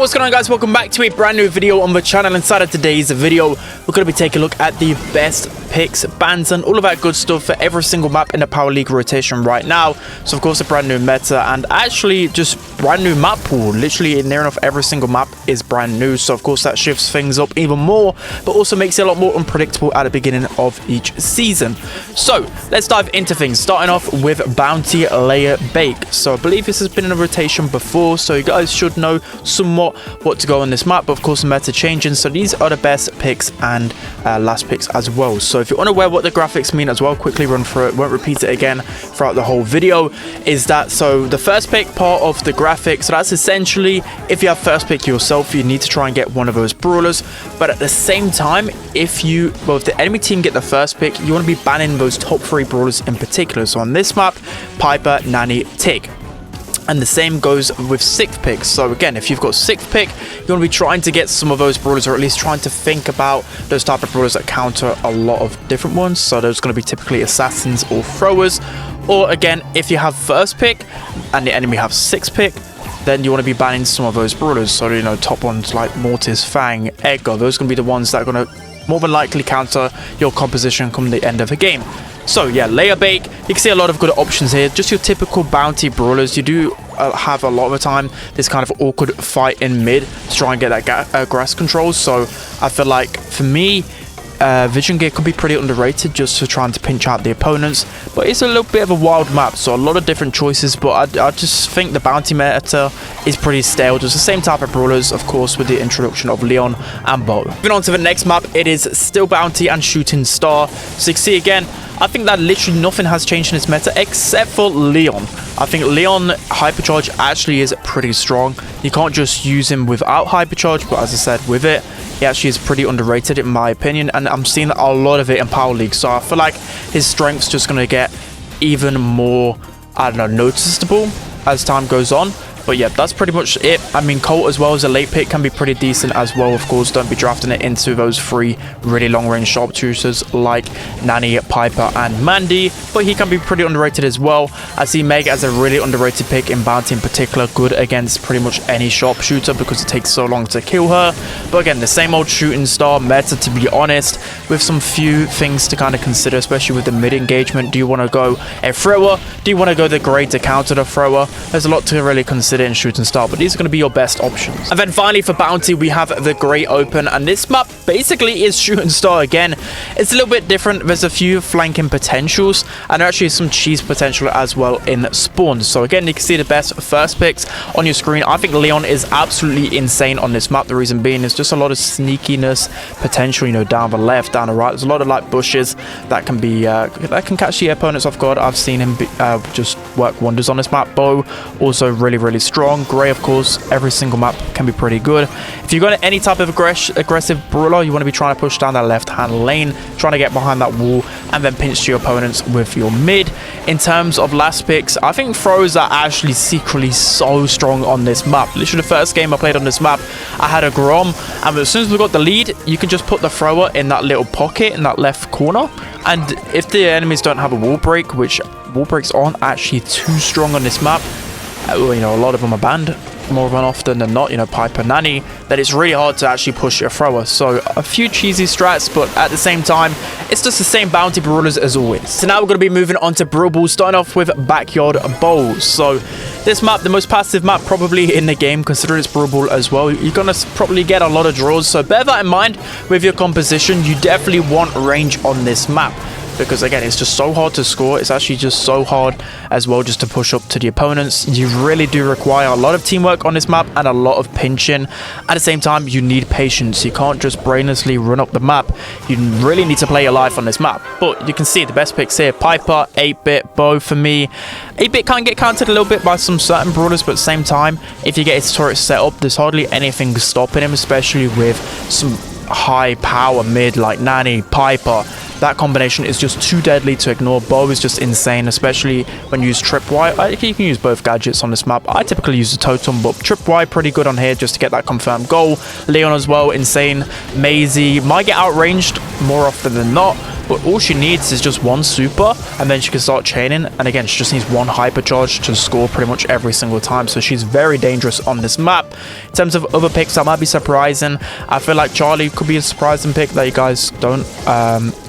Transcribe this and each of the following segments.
what's going on, guys? Welcome back to a brand new video on the channel. Inside of today's video, we're going to be taking a look at the best picks, bans, and all of that good stuff for every single map in the Power League rotation right now. So of course a brand new meta and actually just brand new map pool. Literally near enough every single map is brand new, so of course that shifts things up even more, but also makes it a lot more unpredictable at the beginning of each season. So let's dive into things, starting off with Bounty Layer Bake. So I believe this has been in a rotation before, so you guys should know somewhat what to go on this map, but of course the meta changing, so these are the best picks and last picks as well. So if you're unaware what the graphics mean as well, quickly run through it, won't repeat it again throughout the whole video. Is that so the first pick part of the graphics, so that's essentially if you have first pick yourself, you need to try and get one of those brawlers, but at the same time, if the enemy team get the first pick, you want to be banning those top 3 brawlers in particular. So on this map, Piper, Nani, Tick. And the same goes with 6th pick. So again, if you've got 6th pick, you want to be trying to get some of those brawlers, or at least trying to think about those type of brawlers that counter a lot of different ones. So those are going to be typically assassins or throwers. Or again, if you have first pick and the enemy have 6th pick, then you want to be banning some of those brawlers. So, you know, top ones like Mortis, Fang, Edgar, those are going to be the ones that are going to more than likely counter your composition come the end of the game. So yeah, Layer Bake, you can see a lot of good options here. Just your typical bounty brawlers. You do have a lot of the time this kind of awkward fight in mid to try and get that grass control. So I feel like for me, Vision Gear could be pretty underrated just for trying to pinch out the opponents, but it's a little bit of a wild map, so a lot of different choices, but I just think the bounty meta is pretty stale. Just the same type of brawlers, of course, with the introduction of Leon and Bo. Moving on to the next map, it is still bounty and shooting star. So you can see again, I think that literally nothing has changed in this meta except for Leon. I think Leon hypercharge actually is pretty strong. You can't just use him without hypercharge, but as I said, with it, he actually is pretty underrated in my opinion, and I'm seeing a lot of it in Power League. So I feel like his strength's just going to get even more, I don't know, noticeable as time goes on. But yeah, that's pretty much it. I mean, Colt as well as a late pick can be pretty decent as well. Of course, don't be drafting it into those 3 really long-range sharpshooters like Nani, Piper, and Mandy. But he can be pretty underrated as well. I see Meg as a really underrated pick in Bounty in particular, good against pretty much any sharpshooter because it takes so long to kill her. But again, the same old shooting star meta, to be honest, with some few things to kind of consider, especially with the mid engagement. Do you want to go a thrower? Do you want to go the grade to counter the thrower? There's a lot to really consider in shooting star, but these are going to be your best options. And then finally for bounty, we have the Great Open, and this map basically is shooting star again. It's a little bit different. There's a few flanking potentials and actually some cheese potential as well in spawns. So again, you can see the best first picks on your screen. I think Leon is absolutely insane on this map. The reason being is just a lot of sneakiness potential, you know, down the left, down the right. There's a lot of like bushes that can be that can catch the opponents off guard. I've seen him just work wonders on this map. Bo also really strong. Gray, of course, every single map can be pretty good. If you've got any type of aggressive brawler, you want to be trying to push down that left hand lane, trying to get behind that wall and then pinch to your opponents with your mid. In terms of last picks, I think throws are actually secretly so strong on this map. Literally the first game I played on this map, I had a Grom, and as soon as we got the lead, you can just put the thrower in that little pocket in that left corner, and if the enemies don't have a wall break, which wall breaks aren't actually too strong on this map, you know, a lot of them are banned more often than not, you know, Piper, Nani, that it's really hard to actually push your thrower. So a few cheesy strats, but at the same time, it's just the same bounty brawlers as always. So now we're going to be moving on to Brawl, starting off with Backyard Bowls. So this map, the most passive map probably in the game, considering it's Brawl as well. You're going to probably get a lot of draws, so bear that in mind with your composition. You definitely want range on this map, because again, it's just so hard to score. It's actually just so hard as well just to push up to the opponents. You really do require a lot of teamwork on this map and a lot of pinching. At the same time, you need patience. You can't just brainlessly run up the map. You really need to play your life on this map. But you can see the best picks here: Piper, 8-bit, Bo for me. 8-bit can get countered a little bit by some certain brawlers, but at the same time, if you get his turret set up, there's hardly anything stopping him, especially with some high power mid like Nani, Piper. That combination is just too deadly to ignore. Bo is just insane, especially when you use Tripwire. You can use both gadgets on this map. I typically use the Totem, but Tripwire pretty good on here just to get that confirmed goal. Leon as well, insane. Maisie might get outranged more often than not, but all she needs is just one super, and then she can start chaining. And again, she just needs one hypercharge to score pretty much every single time. So she's very dangerous on this map. In terms of other picks, that might be surprising. I feel like Charlie could be a surprising pick that you guys don't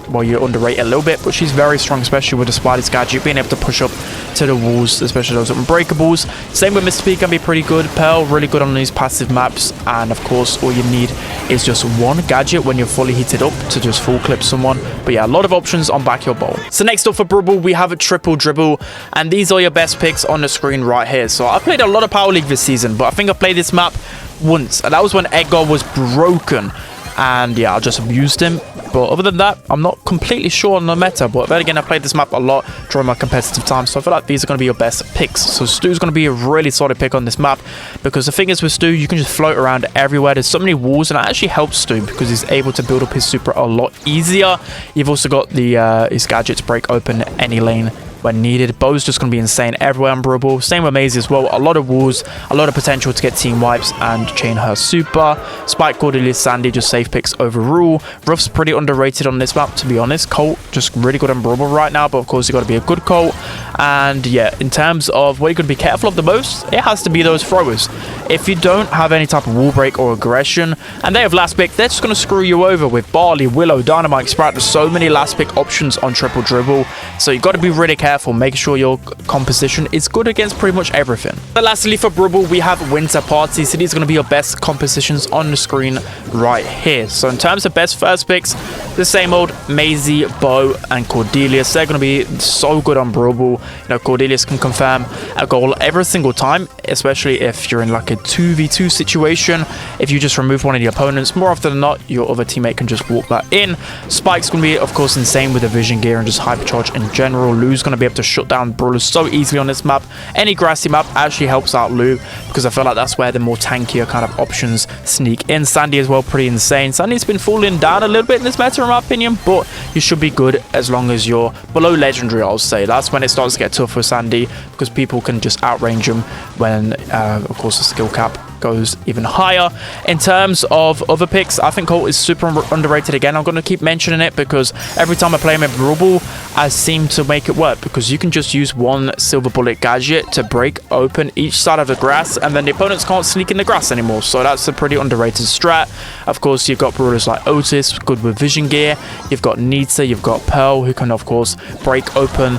well, you underrate a little bit, but she's very strong, especially with the Spider's gadget, being able to push up to the walls, especially those unbreakables. Same with Mr. P, can be pretty good. Pearl, really good on these passive maps, and of course, all you need is just one gadget when you're fully heated up to just full clip someone. But yeah, a lot of options on back your bowl. So next up for Dribble, we have a triple dribble, and these are your best picks on the screen right here. So I played a lot of Power League this season, but I think I played this map once, and that was when Edgar was broken. And yeah, I just abused him. But other than that, I'm not completely sure on the meta. But then again, I played this map a lot during my competitive time, so I feel like these are going to be your best picks. So Stu's going to be a really solid pick on this map, because the thing is with Stu, you can just float around everywhere. There's so many walls, and it actually helps Stu because he's able to build up his super a lot easier. You've also got the his gadgets break open any lane when needed. Bo's just going to be insane everywhere on Dribble. Same with Maisie as well. A lot of walls, a lot of potential to get team wipes and chain her super. Spike, Cordelia, Sandy, just safe picks overall. Ruff's pretty underrated on this map, to be honest. Colt, just really good on Dribble right now, but of course you got to be a good Colt. And yeah, in terms of what you're going to be careful of the most, it has to be those throwers. If you don't have any type of wall break or aggression, and they have last pick, they're just going to screw you over with Barley, Willow, Dynamite, Sprout. There's so many last pick options on triple dribble, so you got to be really careful, making sure your composition is good against pretty much everything. But lastly for Dribble, we have Winter Party. So these are going to be your best compositions on the screen right here. So in terms of best first picks, the same old Maisie, Bo, and Cordelius. They're going to be so good on Dribble. You know, Cordelius can confirm a goal every single time, especially if you're in like a 2v2 situation. If you just remove one of the opponents, more often than not, your other teammate can just walk that in. Spike's going to be, of course, insane with the vision gear and just hypercharge in general. Lou's going to be able to shut down brawlers so easily on this map. Any grassy map actually helps out Lou, because I feel like that's where the more tankier kind of options sneak in. Sandy as well, pretty insane. Sandy's been falling down a little bit in this meta in my opinion, but you should be good as long as you're below legendary, I'll say. That's when it starts to get tough for Sandy, because people can just outrange him when of course the skill cap goes even higher. In terms of other picks, I think Colt is super underrated again. I'm going to keep mentioning it because every time I play him in Brawl, I seem to make it work, because you can just use one silver bullet gadget to break open each side of the grass, and then the opponents can't sneak in the grass anymore. So that's a pretty underrated strat. Of course, you've got brawlers like Otis, good with vision gear. You've got Nita, you've got Pearl, who can of course break open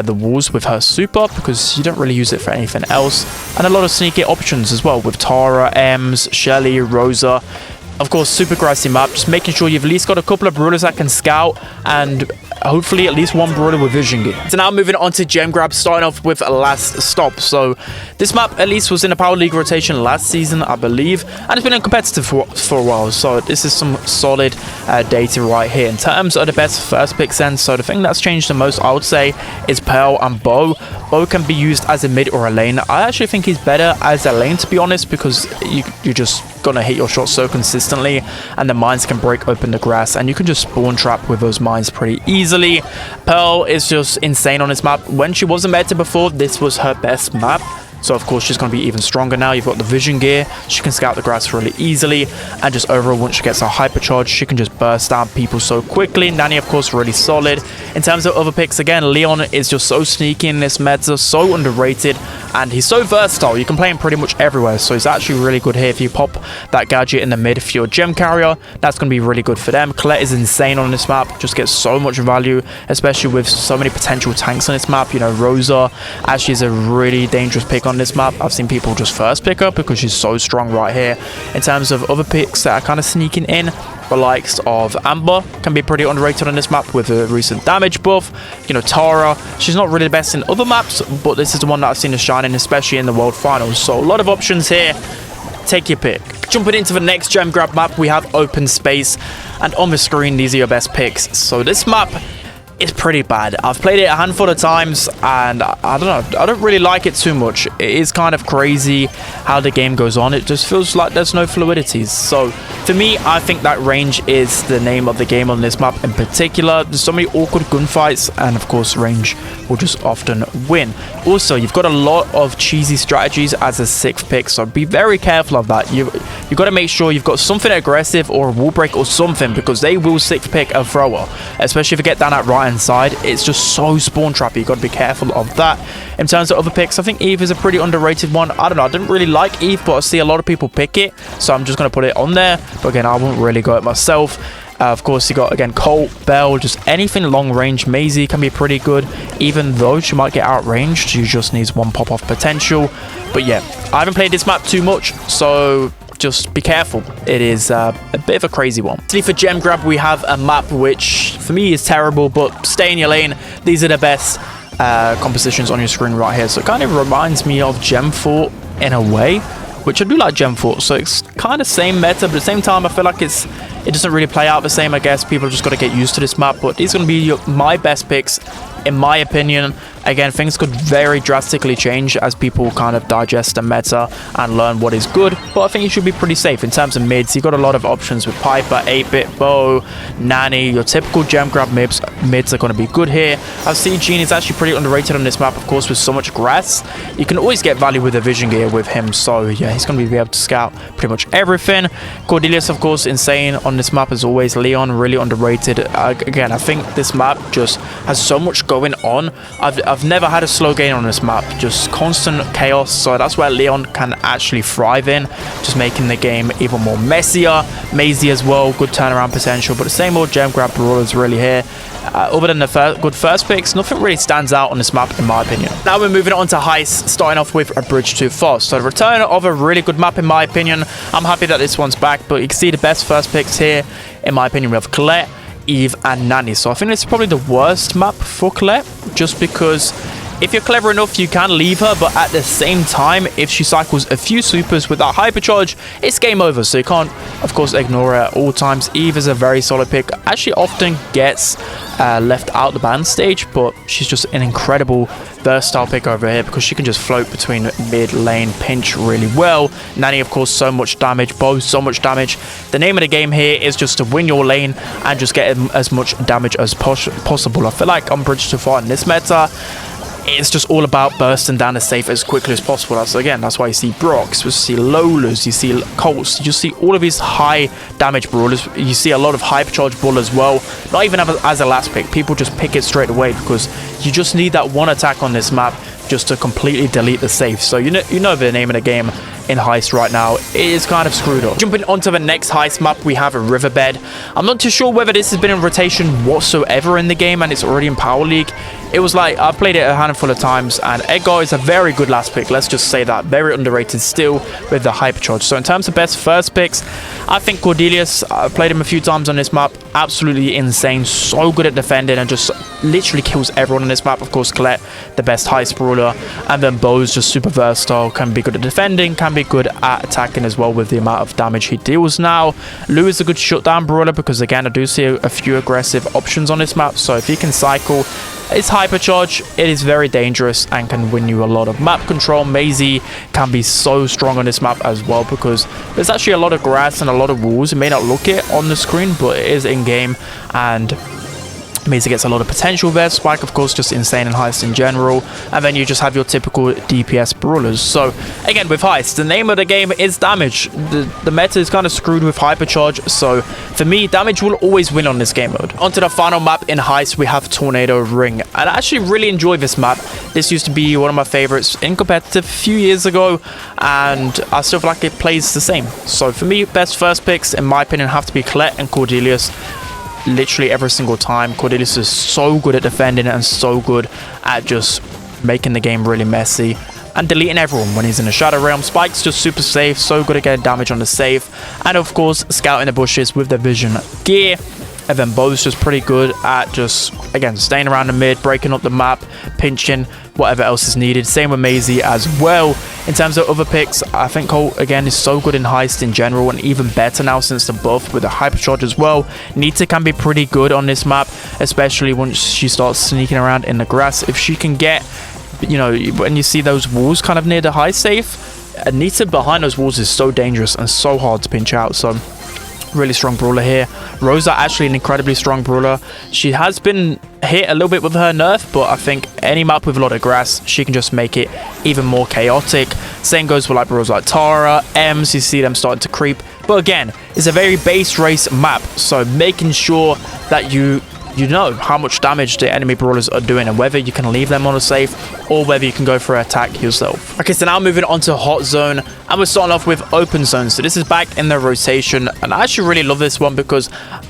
the walls with her super, because you don't really use it for anything else. And a lot of sneaky options as well with Tara, Ems, Shelly, Rosa. Of course, super grassy map, just making sure you've at least got a couple of brawlers that can scout, and hopefully at least one brawler with vision gear. So now moving on to gem grab, starting off with last stop. So this map at least was in a Power League rotation last season, I believe, and it's been in competitive for a while. So this is some solid data right here. In terms of the best first picks then, so the thing that's changed the most, I would say, is Pearl and Bo. Bo can be used as a mid or a lane. I actually think he's better as a lane, to be honest, because you're just gonna hit your shots so consistently, and the mines can break open the grass, and you can just spawn trap with those mines pretty easily. Pearl is just insane on this map. When she wasn't meta before, this was her best map. So of course she's going to be even stronger now. You've got the vision gear. She can scout the grass really easily, and just overall once she gets her hypercharge, she can just burst down people so quickly. Nani of course really solid. In terms of other picks, again, Leon is just so sneaky in this meta, so underrated, and he's so versatile. You can play him pretty much everywhere, so he's actually really good here. If you pop that gadget in the mid for your gem carrier, that's going to be really good for them. Colette is insane on this map, just gets so much value, especially with so many potential tanks on this map. You know, Rosa actually is a really dangerous pick on this map. I've seen people just first pick up because she's so strong right here. In terms of other picks that are kind of sneaking in, the likes of Amber can be pretty underrated on this map with a recent damage buff. You know, Tara, she's not really the best in other maps, but this is the one that I've seen her shining, especially in the World Finals. So a lot of options here. Take your pick. Jumping into the next gem grab map, we have Open Space, and on the screen these are your best picks. So this map is pretty bad. I've played it a handful of times and I don't know, I don't really like it too much. It is kind of crazy how the game goes on. It just feels like there's no fluidities. So for me, I think that range is the name of the game on this map in particular. There's so many awkward gunfights, and of course range will just often win. Also, you've got a lot of cheesy strategies as a 6th pick, so be very careful of that. You've got to make sure you've got something aggressive or a wall break or something, because they will 6th pick a thrower, especially if you get down that right hand side. It's just so spawn trappy. You've got to be careful of that. In terms of other picks, I think Eve is a pretty underrated one. I don't know, I didn't really like Eve, but I see a lot of people pick it, so I'm just going to put it on there. But again, I won't really go it myself. Of course, you got, again, Colt, Belle, just anything long range. Maisie can be pretty good, even though she might get outranged. She just needs 1 pop-off potential. But yeah, I haven't played this map too much, so just be careful. It is a bit of a crazy one. For gem grab, we have a map which, for me, is terrible, but stay in your lane. These are the best compositions on your screen right here. So it kind of reminds me of Gem Fort in a way, which I do like Gem Fort. So it's kind of same meta, but at the same time, I feel like it doesn't really play out the same. I guess people just got to get used to this map, but these are going to be my best picks, in my opinion. Again, things could very drastically change as people kind of digest the meta and learn what is good, but I think you should be pretty safe. In terms of mids, you've got a lot of options with Piper, 8-Bit, Bo, Nanny. Your typical gem grab mids are going to be good here. I see Gene is actually pretty underrated on this map, of course, with so much grass. You can always get value with the vision gear with him, so yeah, he's going to be able to scout pretty much everything. Cordelius, of course, insane on this map as always. Leon, really underrated. Again, I think this map just has so much going on. I've never had a slow game on this map, just constant chaos, so that's where Leon can actually thrive in, just making the game even more messier. Maisie as well, good turnaround potential, but the same old gem grab brawlers really here. Other than the good first picks, nothing really stands out on this map in my opinion. Now we're moving on to Heist, starting off with a bridge too fast. So the return of a really good map in my opinion. I'm happy that this one's back, but you can see the best first picks here in my opinion. We have Colette, Eve and Nanny. So I think it's probably the worst map for Colette, just because if you're clever enough, you can leave her, but at the same time, if she cycles a few supers with that hypercharge, it's game over, so you can't, of course, ignore her at all times. Eve is a very solid pick. Actually often gets left out the ban stage, but she's just an incredible versatile pick over here because she can just float between mid lane, pinch really well. Nanny, of course, so much damage. Bo, so much damage. The name of the game here is just to win your lane and just get as much damage as possible. I feel like on Bridge Too Far in this meta, it's just all about bursting down the safe as quickly as possible. So again, that's why you see Brocks, you see Lolas, you see Colts, you see all of these high damage brawlers. You see a lot of hypercharge bull as well. Not even as a last pick, people just pick it straight away because you just need that one attack on this map just to completely delete the safe. So you know the name of the game in Heist right now. It is kind of screwed up. Jumping onto the next Heist map, we have a Riverbed. I'm not too sure whether this has been in rotation whatsoever in the game and it's already in Power League. It was like, I've played it a handful of times and Edgar is a very good last pick. Let's just say that. Very underrated still with the hypercharge. So in terms of best first picks, I think Cordelius, I've played him a few times on this map. Absolutely insane. So good at defending and just literally kills everyone on this map. Of course, Colette, the best Heist brawler. And then Bo's just super versatile. Can be good at defending. Can be good at attacking as well with the amount of damage he deals now. Lou is a good shutdown brawler because again, I do see a few aggressive options on this map. So if he can cycle its hypercharge, it is very dangerous and can win you a lot of map control. Maisie can be so strong on this map as well because there's actually a lot of grass and a lot of walls. You may not look it on the screen, but it is in game, and Maisie gets a lot of potential there. Spike, of course, just insane in Heist in general. And then you just have your typical DPS brawlers. So, again, with Heist, the name of the game is damage. The meta is kind of screwed with hypercharge. So, for me, damage will always win on this game mode. Onto the final map in Heist, we have Tornado Ring. And I actually really enjoy this map. This used to be one of my favorites in competitive a few years ago. And I still feel like it plays the same. So, for me, best first picks, in my opinion, have to be Colette and Cordelius. Literally every single time. Cordelius is so good at defending and so good at just making the game really messy and deleting everyone when he's in the Shadow Realm. Spike's just super safe, so good at getting damage on the safe, and of course scouting the bushes with the vision gear. And then Bo's just pretty good at just, again, staying around the mid, breaking up the map, pinching, whatever else is needed. Same with Maisie as well. In terms of other picks, I think Colt again is so good in Heist in general, and even better now since the buff with the hypercharge as well. Nita can be pretty good on this map, especially once she starts sneaking around in the grass. If she can get, you know, when you see those walls kind of near the high safe, Nita behind those walls is so dangerous and so hard to pinch out. So really strong brawler here. Rosa actually an incredibly strong brawler. She has been hit a little bit with her nerf, but I think any map with a lot of grass, she can just make it even more chaotic. Same goes for like brawlers like Tara, Ems. You see them starting to creep, but again, it's a very base race map, so making sure that you know how much damage the enemy brawlers are doing, and whether you can leave them on a safe or whether you can go for an attack yourself. Okay, so now moving on to hot zone, and we're starting off with open zone. So this is back in the rotation, and I actually really love this one because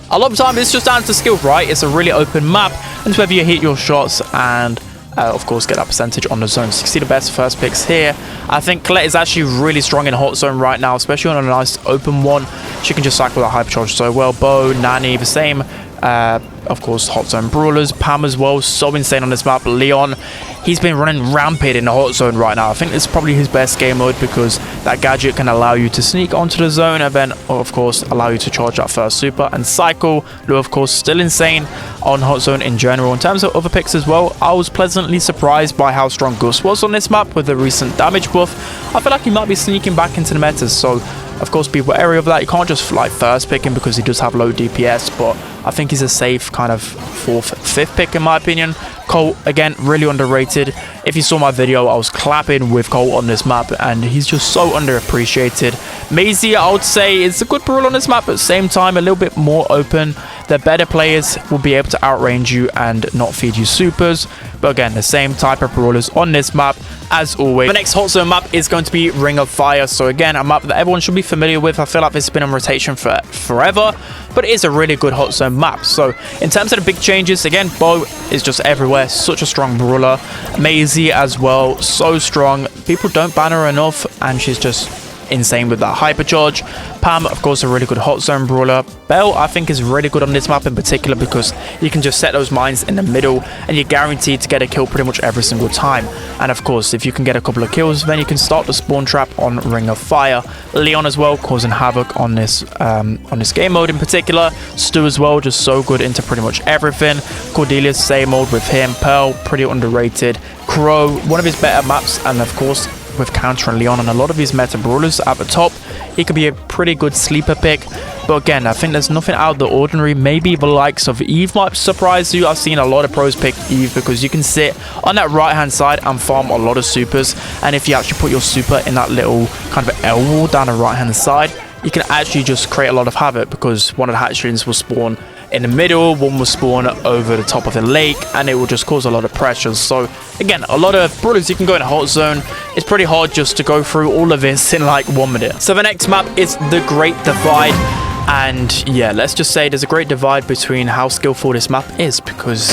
a lot of time it's just down to skill, right? It's a really open map, and it's whether you hit your shots and of course get that percentage on the zone. So you see the best first picks here. I think Colette is actually really strong in hot zone right now, especially on a nice open one. She can just cycle that hypercharge so well. Bo, Nani, the same. Of course, hot zone brawlers. Pam as well, so insane on this map. Leon, he's been running rampant in the hot zone right now. I think it's probably his best game mode because that gadget can allow you to sneak onto the zone and then, of course, allow you to charge that first super and cycle. Lou, of course, still insane on hot zone in general. In terms of other picks as well, I was pleasantly surprised by how strong Gus was on this map with the recent damage buff. I feel like he might be sneaking back into the metas, so of course be wary of that. You can't just like first pick him because he does have low DPS, but I think he's a safe kind of 4th, 5th pick in my opinion. Colt, again, really underrated. If you saw my video, I was clapping with Colt on this map, and he's just so underappreciated. Maisie, I would say, is a good brawler on this map, but at the same time, a little bit more open. The better players will be able to outrange you and not feed you supers. But again, the same type of brawlers on this map as always. The next hot zone map is going to be Ring of Fire. So again, a map that everyone should be familiar with. I feel like this has been on rotation for forever, but it is a really good hot zone map. So in terms of the big changes, again, Bo is just everywhere. Such a strong brawler. Maisie as well, so strong. People don't ban her enough, and she's just insane with that hypercharge. Pam, of course, a really good hot zone brawler. Belle, I think, is really good on this map in particular because you can just set those mines in the middle and you're guaranteed to get a kill pretty much every single time. And of course, if you can get a couple of kills, then you can start the spawn trap on Ring of Fire. Leon as well, causing havoc on this game mode in particular. Stu as well, just so good into pretty much everything. Cordelia's same old with him. Pearl, pretty underrated. Crow, one of his better maps, and of course with Counter and Leon and a lot of his meta brawlers at the top, he could be a pretty good sleeper pick. But again, I think there's nothing out of the ordinary. Maybe the likes of Eve might surprise you. I've seen a lot of pros pick Eve because you can sit on that right hand side and farm a lot of supers, and if you actually put your super in that little kind of L wall down the right hand side, you can actually just create a lot of havoc because one of the hatchlings will spawn in the middle, one will spawn over the top of the lake, and it will just cause a lot of pressure. So again, a lot of brawlers you can go in a hot zone. It's pretty hard just to go through all of this in like 1 minute. So the next map is the Great Divide, and yeah, let's just say there's a great divide between how skillful this map is because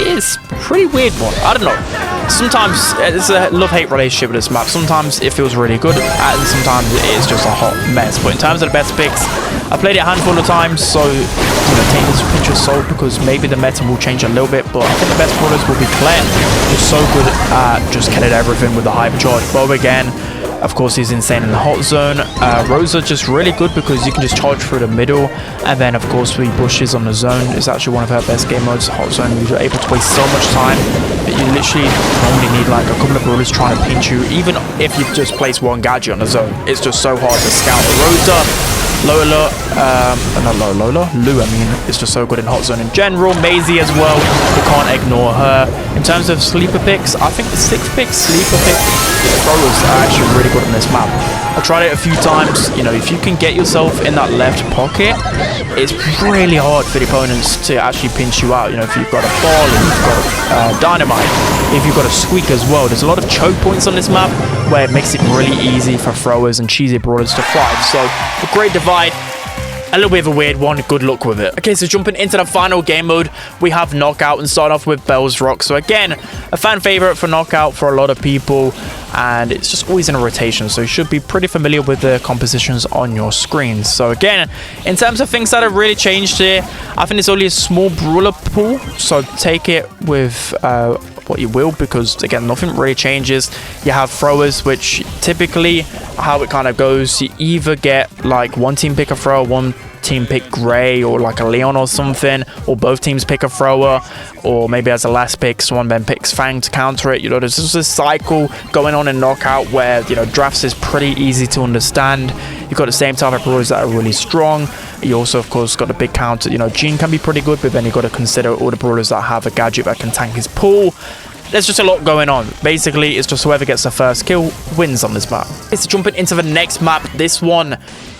it's a pretty weird one. I don't know. Sometimes it's a love-hate relationship with this map. Sometimes it feels really good, and sometimes it's just a hot mess. But in terms of the best picks, I played it a handful of times, so take this with a pinch of salt because maybe the meta will change a little bit. But I think the best brawlers will be Claire, who's so good at just killing everything with the hypercharge. Bo again, of course, he's insane in the hot zone. Rosa just really good because you can just charge through the middle, and then of course we bushes on the zone is actually one of her best game modes. Hot zone, you're able to waste so much time that you literally normally need like a couple of brawlers trying to pinch you. Even if you just place one gadget on the zone, it's just so hard to scout. Rosa, Lola, Lou, I mean, it's just so good in hot zone in general. Maisie as well, you can't ignore her. In terms of sleeper picks, I think the 6th pick sleeper pick throwers are actually really good on this map. I've tried it a few times. You know, if you can get yourself in that left pocket, it's really hard for the opponents to actually pinch you out. You know, if you've got a ball, if you've got dynamite, if you've got a squeak as well. There's a lot of choke points on this map where it makes it really easy for throwers and cheesy brawlers to thrive. So the Great Divide, a little bit of a weird one. Good luck with it. Okay, so jumping into the final game mode, we have Knockout, and start off with Belle's Rock. So again, a fan favorite for Knockout for a lot of people, and it's just always in a rotation, so you should be pretty familiar with the compositions on your screen. So again, in terms of things that have really changed here, I think it's only a small brawler pool, so take it with what you will, because again, nothing really changes. You have throwers, which typically how it kind of goes, you either get like one team pick a thrower, one team pick Gray or like a Leon or something, or both teams pick a thrower, or maybe as a last pick someone then picks Fang to counter it. You know, there's just a cycle going on in Knockout where, you know, drafts is pretty easy to understand. You've got the same type of brawlers that are really strong. You also of course got a big counter. You know, Gene can be pretty good, but then you've got to consider all the brawlers that have a gadget that can tank his pool. There's just a lot going on. Basically, it's just whoever gets the first kill wins on this map. It's jumping into the next map. This one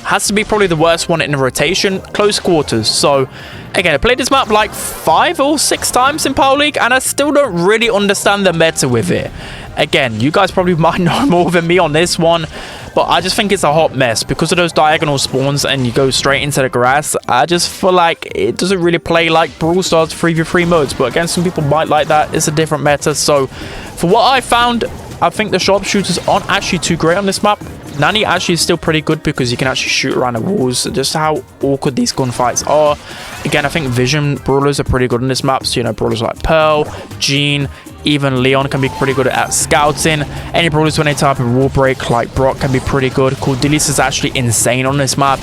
has to be probably the worst one in the rotation, close quarters. So again, I played this map like 5 or 6 times in Power League, and I still don't really understand the meta with it. Again, you guys probably might know more than me on this one, but I just think it's a hot mess because of those diagonal spawns and you go straight into the grass. I just feel like it doesn't really play like Brawl Stars 3v3 modes, but again, some people might like that. It's a different meta. So for what I found, I think the sharpshooters aren't actually too great on this map. Nani actually is still pretty good because you can actually shoot around the walls. Just how awkward these gunfights are. Again, I think vision brawlers are pretty good on this map. So, you know, brawlers like Pearl, Gene, even Leon can be pretty good at scouting. Any brawlers with any type of wall break like Brock can be pretty good. Cordelis is actually insane on this map.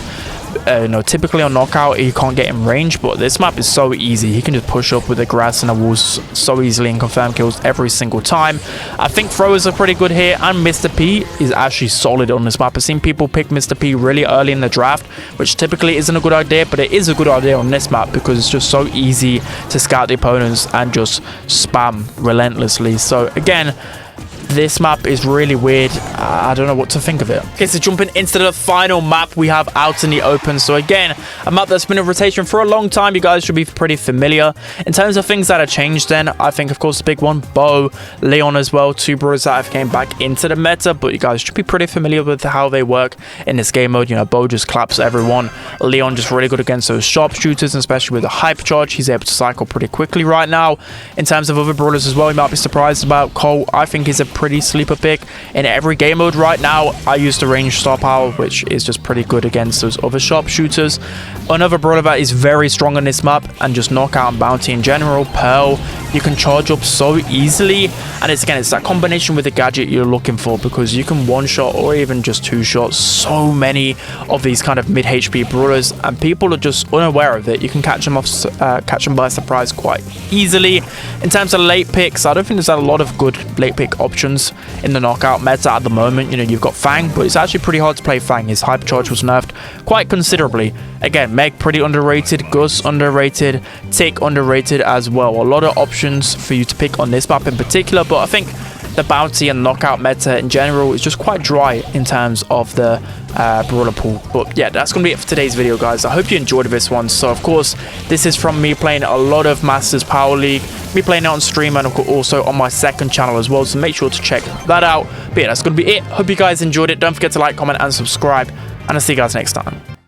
You know, typically on Knockout you can't get in range, but this map is so easy. He can just push up with the grass and the walls so easily and confirm kills every single time. I think throwers are pretty good here, and Mr. P is actually solid on this map. I've seen people pick Mr. P really early in the draft, which typically isn't a good idea, but it is a good idea on this map because it's just so easy to scout the opponents and just spam relentlessly. So again, this map is really weird. I don't know what to think of it. Okay, so jumping into the final map we have out in the open. So again, a map that's been in rotation for a long time. You guys should be pretty familiar. In terms of things that have changed then, I think of course the big one, Bo, Leon as well, 2 brawlers that have came back into the meta, but you guys should be pretty familiar with how they work in this game mode. You know, Bo just claps everyone. Leon just really good against those sharpshooters, especially with the hyper charge. He's able to cycle pretty quickly right now. In terms of other brawlers as well, you might be surprised about Cole. I think he's a pretty sleeper pick in every game mode right now. I use the range star power, which is just pretty good against those other sharpshooters. Another brawler that is very strong on this map and just knockout and bounty in general, Pearl. You can charge up so easily, and it's that combination with the gadget you're looking for, because you can one shot or even just 2 shots so many of these kind of mid HP brawlers, and people are just unaware of it. You can catch them by surprise quite easily. In terms of late picks, I don't think there's a lot of good late pick options in the knockout meta at the moment. You know, you've got Fang, but it's actually pretty hard to play Fang. His hypercharge was nerfed quite considerably. Again, Meg pretty underrated, Gus underrated, Tick underrated as well. A lot of options for you to pick on this map in particular, but I think the bounty and knockout meta in general is just quite dry in terms of the brawler pool. But yeah, that's gonna be it for today's video, guys. I hope you enjoyed this one. So of course, this is from me playing a lot of Masters Power League, me playing it on stream, and also on my second channel as well, so make sure to check that out. But yeah, that's gonna be it. Hope you guys enjoyed it. Don't forget to like, comment and subscribe, and I'll see you guys next time.